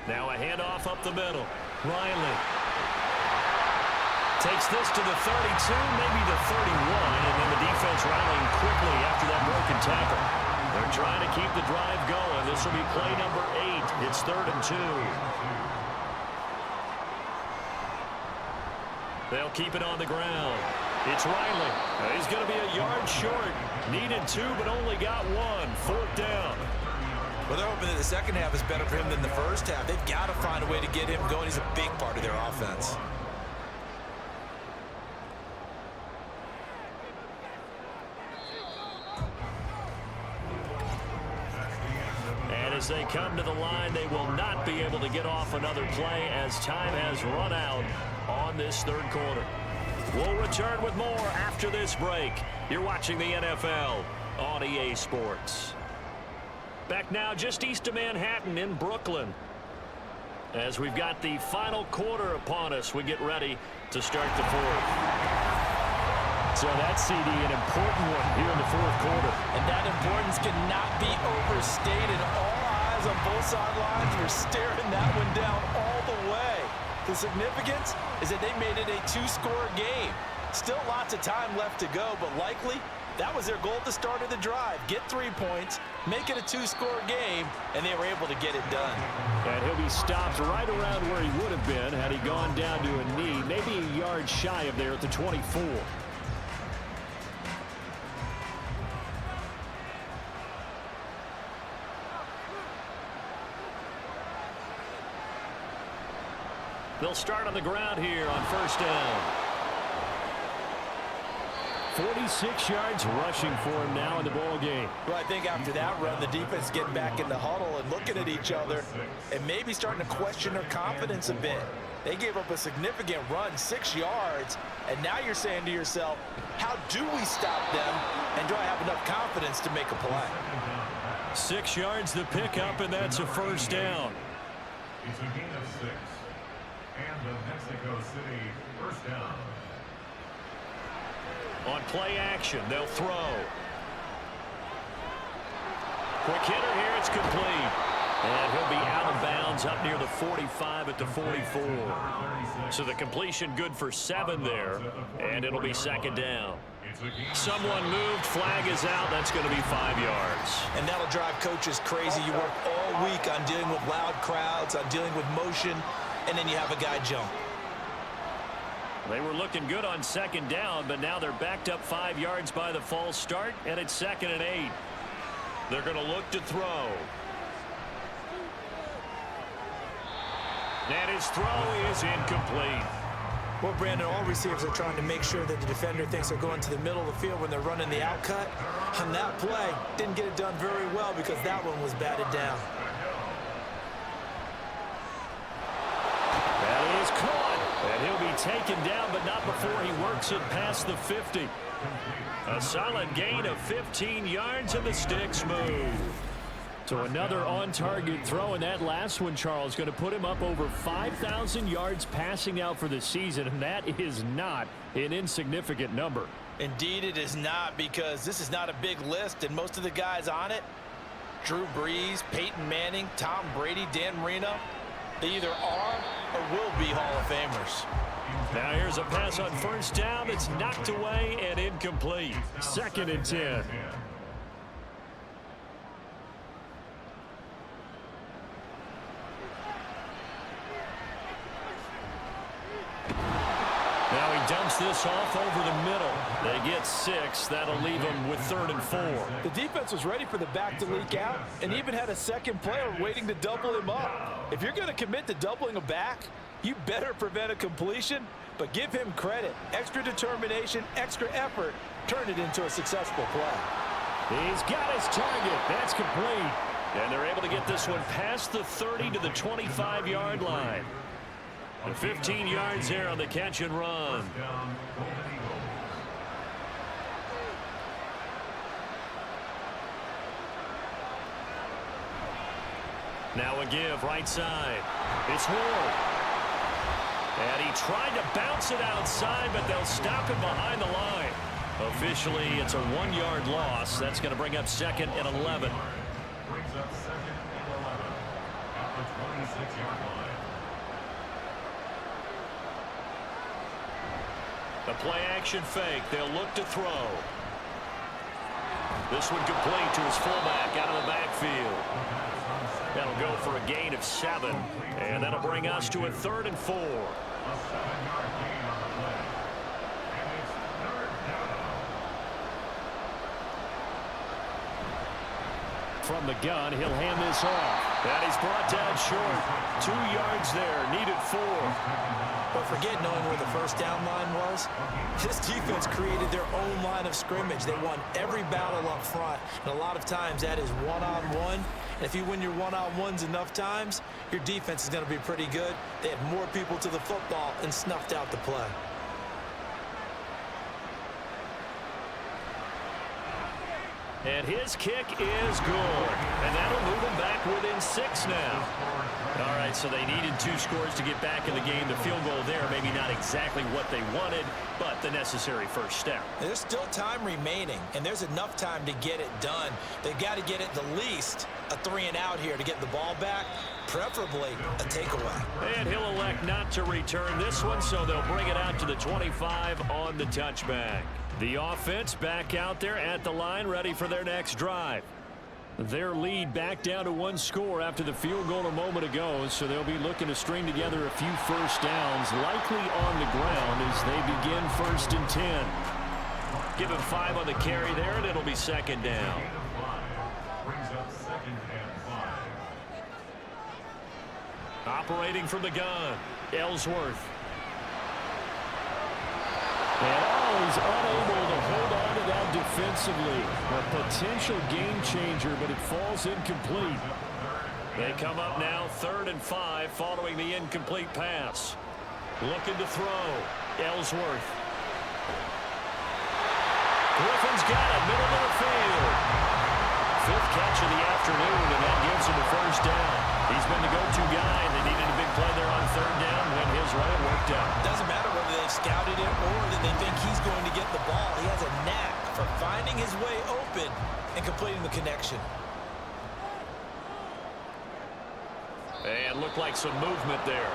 Now a handoff up the middle. Riley takes this to the 32, maybe the 31, and then the defense rallying quickly after that broken tackle. They're trying to keep the drive going. This will be play number 8. It's 3rd and 2. They'll keep it on the ground. It's Riley. He's going to be a yard short. Needed 2, but only got 1. 4th down. Well, they're hoping that the second half is better for him than the first half. They've got to find a way to get him going. He's a big part of their offense. And as they come to the line, they will not be able to get off another play as time has run out on this third quarter. We'll return with more after this break. You're watching the NFL on EA Sports. Back now just east of Manhattan in Brooklyn. As we've got the final quarter upon us, we get ready to start the fourth. So that CD, an important one here in the fourth quarter. And that importance cannot be overstated. All eyes on both sidelines were staring that one down all the way. The significance is that they made it a two-score game. Still lots of time left to go, but likely that was their goal at the start of the drive. Get 3 points, make it a two-score game, and they were able to get it done. And he'll be stopped right around where he would have been had he gone down to a knee, maybe a yard shy of there at the 24. They'll start on the ground here on first down. 46 yards rushing for him now in the ball game. Well, I think after that run, the defense getting back in the huddle and looking at each other and maybe starting to question their confidence a bit. They gave up a significant run, 6 yards, and now you're saying to yourself, how do we stop them, and do I have enough confidence to make a play? 6 yards the pickup, and that's a first down. It's a gain of 6. And the Mexico City first down. On play action, they'll throw. Quick hitter here, it's complete. And he'll be out of bounds up near the 45 at the 44. So the completion good for 7 there, and it'll be second down. Someone moved, flag is out, that's going to be 5 yards. And that'll drive coaches crazy. You work all week on dealing with loud crowds, on dealing with motion, and then you have a guy jump. They were looking good on second down, but now they're backed up 5 yards by the false start, and it's 2nd and 8. They're going to look to throw. And his throw is incomplete. Well, Brandon, all receivers are trying to make sure that the defender thinks they're going to the middle of the field when they're running the out cut. On that play, didn't get it done very well because that one was batted down. That is caught. And he'll be taken down, but not before he works it past the 50. A solid gain of 15 yards, and the sticks move. So another on-target throw, and that last one, Charles, going to put him up over 5,000 yards passing out for the season, and that is not an insignificant number. Indeed it is not, because this is not a big list, and most of the guys on it, Drew Brees, Peyton Manning, Tom Brady, Dan Marino, they either are or will be Hall of Famers. Now here's a pass on first down that's knocked away and incomplete. 2nd and 10. Now he dumps this off over the middle. They get 6. That'll leave them with 3rd and 4. The defense was ready for the back to leak out and even had a second player waiting to double him up. If you're going to commit to doubling a back, you better prevent a completion, but give him credit. Extra determination, extra effort, turn it into a successful play. He's got his target. That's complete. And they're able to get this one past the 30 to the 25-yard line. And 15 yards there on the catch and run. Now a give right side. It's Ward. And he tried to bounce it outside, but they'll stop him behind the line. Officially, it's a 1-yard loss. That's going to bring up 2nd and 11. Brings up 2nd and 11 at the 26-yard line. The play-action fake. They'll look to throw. This one complete to his fullback out of the backfield. That'll go for a gain of 7. And that'll bring us to a 3rd and 4. A 7-yard gain on the play. And it's 3rd down. from the gun. He'll hand this off. And he's brought down short. 2 yards there. Needed 4. But forget knowing where the first down line was. This defense created their own line of scrimmage. They won every battle up front. And a lot of times that is one-on-one. And if you win your one-on-ones enough times, your defense is going to be pretty good. They had more people to the football and snuffed out the play. And his kick is good. And that'll move them back within 6 now. All right, so they needed 2 scores to get back in the game. The field goal there, maybe not exactly what they wanted, but the necessary first step. There's still time remaining, and there's enough time to get it done. They've got to get it the least a 3-and-out here to get the ball back, preferably a takeaway. And he'll elect not to return this one, so they'll bring it out to the 25 on the touchback. The offense back out there at the line, ready for their next drive. Their lead back down to 1 score after the field goal a moment ago, so they'll be looking to string together a few first downs, likely on the ground as they begin 1st and 10. Give him 5 on the carry there, and it'll be 2nd down. Brings up 2nd and 5. Operating from the gun, Ellsworth. And he's unable to hold on to that defensively. A potential game changer, but it falls incomplete. They come up now 3rd and 5 following the incomplete pass. Looking to throw. Ellsworth. Griffin's got it, middle of the field. 5th catch of the afternoon, and that gives him a first down. He's been the go-to guy, and they needed a big play there on 3rd down when his run worked out. Doesn't matter whether they've scouted it or that they think he's going to get the ball. He has a knack for finding his way open and completing the connection. And looked like some movement there.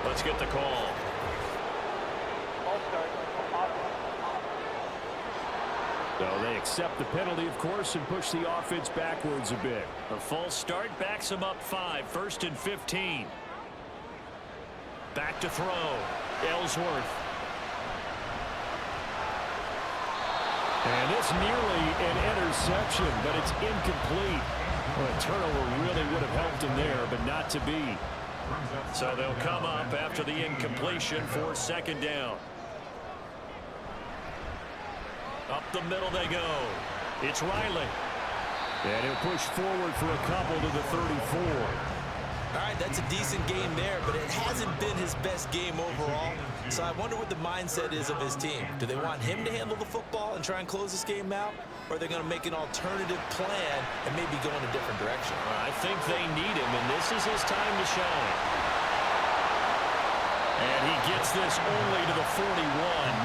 Let's get the call. So they accept the penalty, of course, and push the offense backwards a bit. A false start backs them up 5, 1st and 15. Back to throw. Ellsworth. And it's nearly an interception, but it's incomplete. Well, a turnover really would have helped him there, but not to be. So they'll come up after the incompletion for 2nd down. Up the middle they go. It's Riley. And he'll push forward for a couple to the 34. All right, that's a decent game there, but it hasn't been his best game overall. So I wonder what the mindset is of his team. Do they want him to handle the football and try and close this game out? Or are they going to make an alternative plan and maybe go in a different direction? I think they need him, and this is his time to shine. And he gets this only to the 41,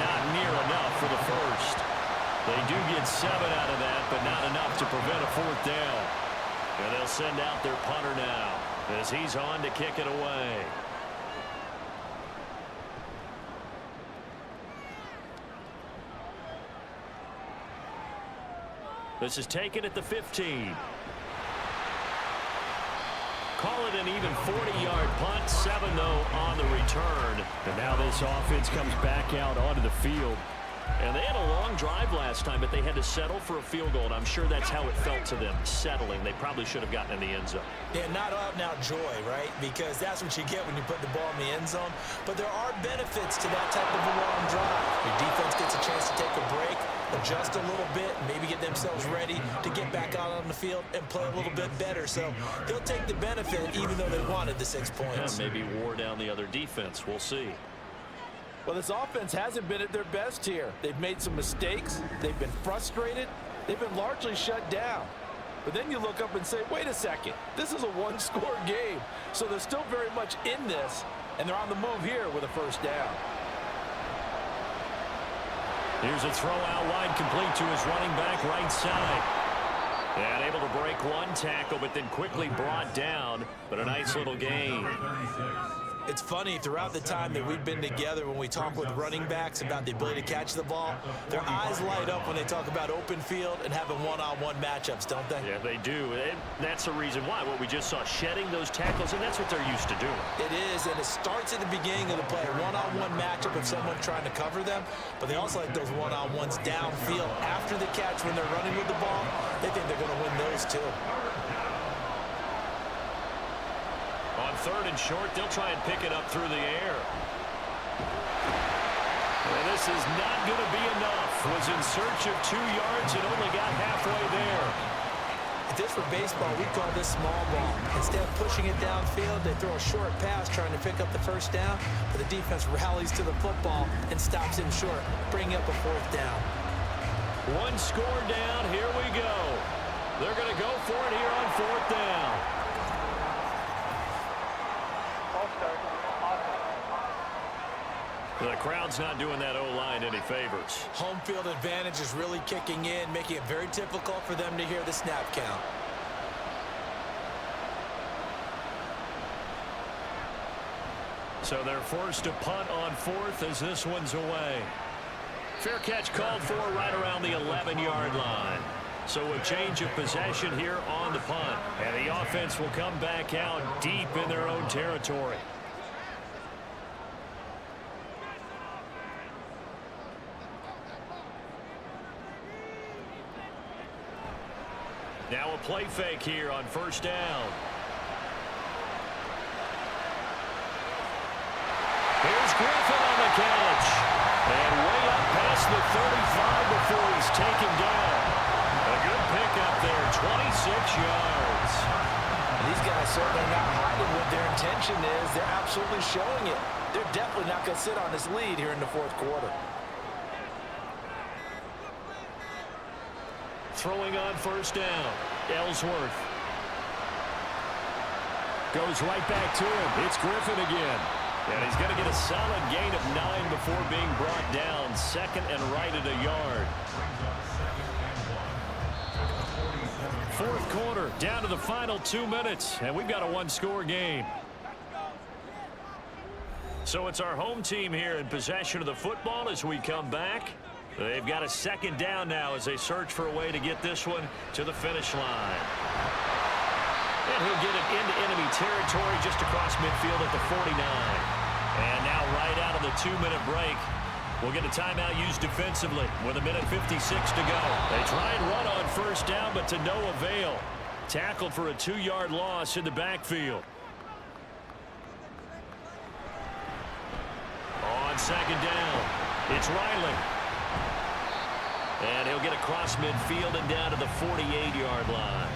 not near enough for the first. They do get 7 out of that, but not enough to prevent a 4th down. And they'll send out their punter now as he's on to kick it away. This is taken at the 15. Call it an even 40-yard punt, 7 though on the return. And now this offense comes back out onto the field. And they had a long drive last time, but they had to settle for a field goal, and I'm sure that's how it felt to them, settling. They probably should have gotten in the end zone. Yeah, not out-and-out joy, right? Because that's what you get when you put the ball in the end zone. But there are benefits to that type of a long drive. Your defense gets a chance to take a break, adjust a little bit, maybe get themselves ready to get back out on the field and play a little bit better. So they'll take the benefit even though they wanted the 6 points. Yeah, maybe wore down the other defense. We'll see. Well, this offense hasn't been at their best here. They've made some mistakes. They've been frustrated. They've been largely shut down. But then you look up and say, wait a second, this is a 1-score game. So they're still very much in this, and they're on the move here with a first down. Here's a throw out wide, complete to his running back right side. And able to break one tackle, but then quickly brought down. But a nice little gain. It's funny, throughout the time that we've been together, when we talk with running backs about the ability to catch the ball, their eyes light up when they talk about open field and having one-on-one matchups, don't they? Yeah, they do. And that's the reason why. What we just saw, shedding those tackles, and that's what they're used to doing. It is, and it starts at the beginning of the play. A one-on-one matchup of someone trying to cover them, but they also like those one-on-ones downfield after the catch when they're running with the ball. They think they're going to win those too. 3rd and short. They'll try and pick it up through the air. And this is not going to be enough. Was in search of 2 yards and only got halfway there. If this were baseball, we call this small ball. Instead of pushing it downfield, they throw a short pass trying to pick up the 1st down, but the defense rallies to the football and stops him short, bringing up a 4th down. 1 score down. Here we go. They're going to go for it here on 4th down. The crowd's not doing that O-line any favors. Home field advantage is really kicking in, making it very difficult for them to hear the snap count. So they're forced to punt on 4th as this one's away. Fair catch called for right around the 11-yard line. So a change of possession here on the punt. And the offense will come back out deep in their own territory. Now a play fake here on 1st down. Here's Griffin on the catch. And way up past the 35 before he's taken down. A good pickup there, 26 yards. These guys certainly not hiding what their intention is. They're absolutely showing it. They're definitely not going to sit on this lead here in the 4th quarter. Throwing on 1st down, Ellsworth. Goes right back to him. It's Griffin again. And he's going to get a solid gain of 9 before being brought down. 2nd and right at a yard. 4th quarter, down to the final 2 minutes. And we've got a 1-score game. So it's our home team here in possession of the football as we come back. They've got a 2nd down now as they search for a way to get this one to the finish line. And he'll get it into enemy territory just across midfield at the 49. And now right out of the 2-minute break, we'll get a timeout used defensively with 1:56 to go. They try and run on 1st down, but to no avail. Tackled for a 2-yard loss in the backfield. On 2nd down, it's Riley. And he'll get across midfield and down to the 48-yard line.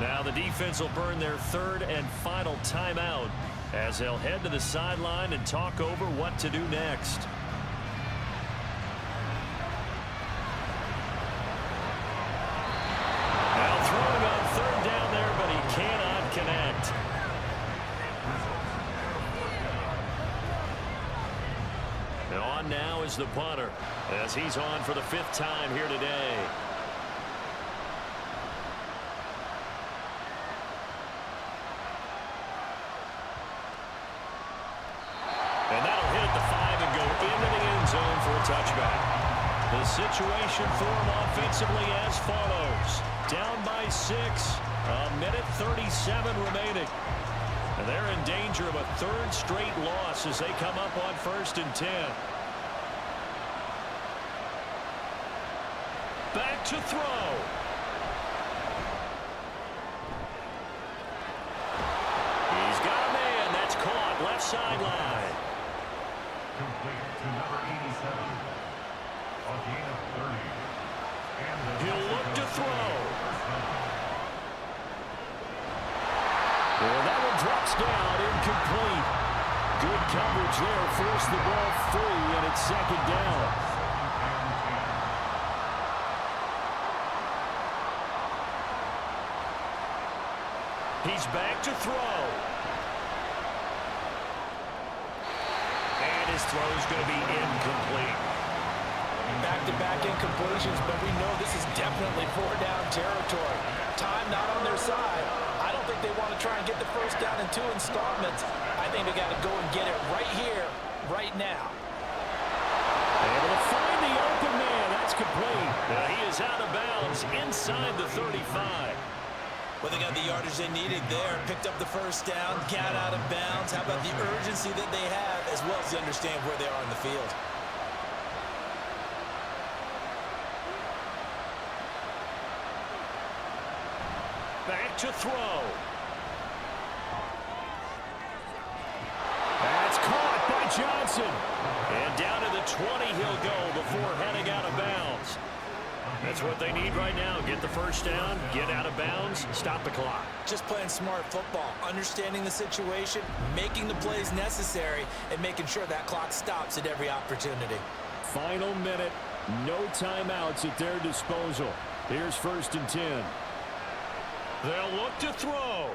Now the defense will burn their 3rd and final timeout as they'll head to the sideline and talk over what to do next. Now throwing on 3rd down there, but he cannot connect. And on now is the punter as he's on for the 5th time here today. And that'll hit at the 5 and go into the end zone for a touchback. The situation for him offensively as follows. Down by 6, 1:37 remaining. And they're in danger of a 3rd straight loss as they come up on 1st and 10. Back to throw. He's got a man. That's caught. Left sideline. Complete to number 87. A gain of 30. And He'll look to throw. Well, that one drops down, incomplete. Good coverage there, forced the ball free, and it's 2nd down. He's back to throw. And his throw's going to be incomplete. Back-to-back incompletions, but we know this is definitely 4-down territory. Time not on their side. I don't think they want to try and get the 1st down in 2 installments. I think they got to go and get it right here, right now. Able to find the open man. That's complete. Now he is out of bounds inside the 35. Well, they got the yardage they needed there. Picked up the 1st down, got out of bounds. How about the urgency that they have, as well as they understand where they are in the field. Back to throw. Johnson. And down to the 20 he'll go before heading out of bounds. That's what they need right now. Get the first down, get out of bounds, stop the clock. Just playing smart football, understanding the situation, making the plays necessary, and making sure that clock stops at every opportunity. Final minute, no timeouts at their disposal. Here's 1st and 10. They'll look to throw.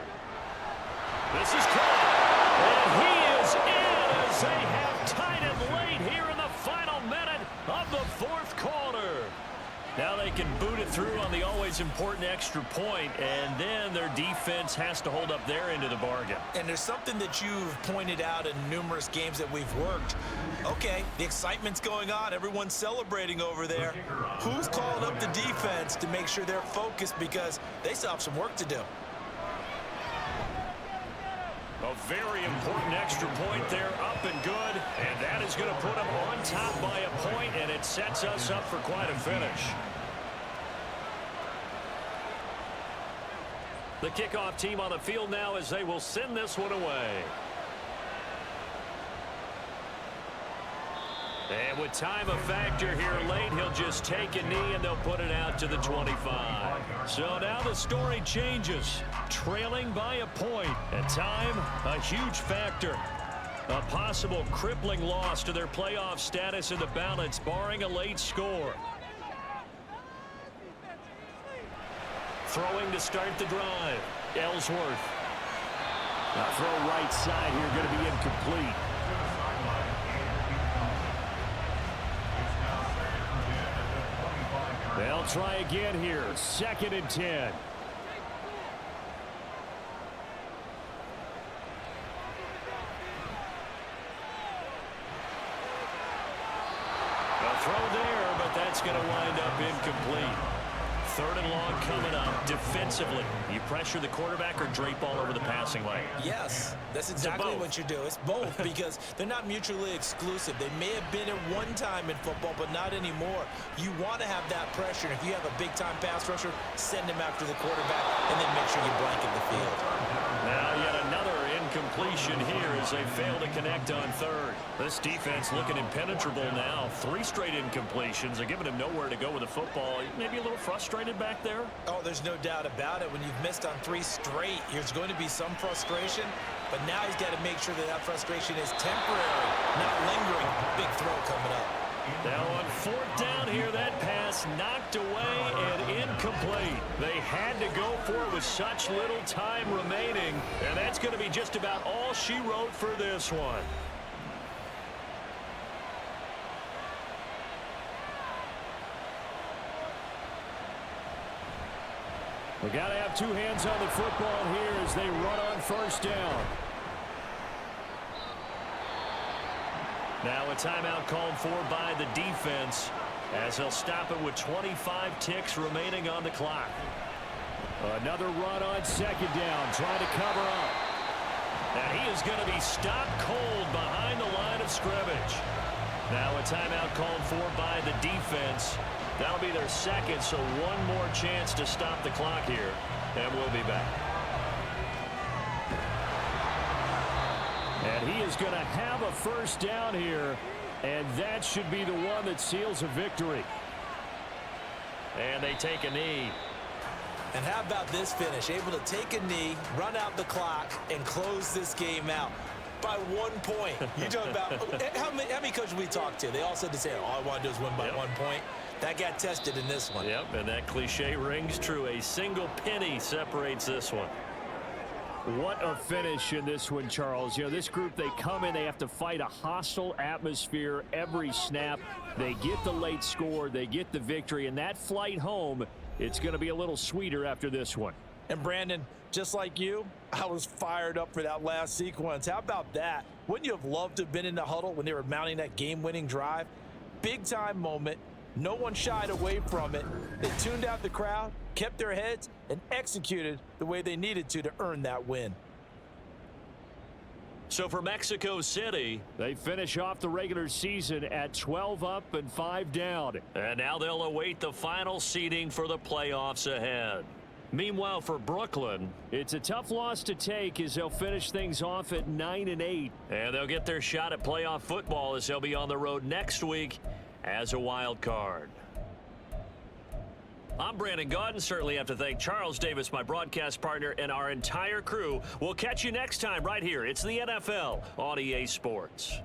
This is caught. And he is in as they have tied it late here in the final minute of the 4th quarter. Now they can boot it through on the always important extra point, and then their defense has to hold up their end of the bargain. And there's something that you've pointed out in numerous games that we've worked. Okay, the excitement's going on. Everyone's celebrating over there. Who's calling up the defense to make sure they're focused, because they still have some work to do? A very important extra point there, up and good, and that is going to put them on top by a point, and it sets us up for quite a finish. The kickoff team on the field now as they will send this one away. And with time a factor here late, he'll just take a knee and they'll put it out to the 25. So now the story changes. Trailing by a point. At time, a huge factor. A possible crippling loss to their playoff status in the balance, barring a late score. Throwing to start the drive. Ellsworth. A throw right side here, going to be incomplete. They'll try again here. 2nd and 10. A throw there, but that's going to wind up incomplete. 3rd and long coming up. Defensively, you pressure the quarterback or drape all over the passing lane? Yes, that's exactly what you do. It's both, because they're not mutually exclusive. They may have been at one time in football, but not anymore. You want to have that pressure. And if you have a big-time pass rusher, send him after the quarterback, and then make sure you blanket the field. Now yet another incompletion here as they fail to connect on 3rd. This defense looking impenetrable now. 3 straight incompletions. They're giving him nowhere to go with the football. Maybe a little frustrated back there? Oh, there's no doubt about it. When you've missed on 3 straight, there's going to be some frustration. But now he's got to make sure that that frustration is temporary, not lingering. Big throw coming up. Now on 4th down here, that pass knocked away and incomplete. They had to go for it with such little time remaining, and that's going to be just about all she wrote for this one. We got to have 2 hands on the football here as they run on 1st down. Now a timeout called for by the defense as they'll stop it with 25 ticks remaining on the clock. Another run on 2nd down, trying to cover up. And he is going to be stopped cold behind the line of scrimmage. Now a timeout called for by the defense. That'll be their 2nd, so one more chance to stop the clock here, and we'll be back. And he is going to have a 1st down here, and that should be the one that seals a victory. And they take a knee. And how about this finish? Able to take a knee, run out the clock, and close this game out by 1 point. You talk about how many coaches we talked to? They all said the same. All I want to do is win by 1 point. That got tested in this one. Yep, and that cliche rings true. A single penny separates this one. What a finish in this one, Charles. You know, this group, they come in, they have to fight a hostile atmosphere every snap. They get the late score, they get the victory, and that flight home, it's going to be a little sweeter after this one. And Brandon, just like you, I was fired up for that last sequence. How about that? Wouldn't you have loved to have been in the huddle when they were mounting that game-winning drive? Big-time moment. No one shied away from it. They tuned out the crowd, kept their heads, and executed the way they needed to earn that win. So for Mexico City, they finish off the regular season at 12 up and 5 down. And now they'll await the final seeding for the playoffs ahead. Meanwhile, for Brooklyn, it's a tough loss to take as they'll finish things off at 9-8. And they'll get their shot at playoff football as they'll be on the road next week as a wild card. I'm Brandon Gaudin. Certainly have to thank Charles Davis, my broadcast partner, and our entire crew. We'll catch you next time right here. It's the NFL on EA Sports.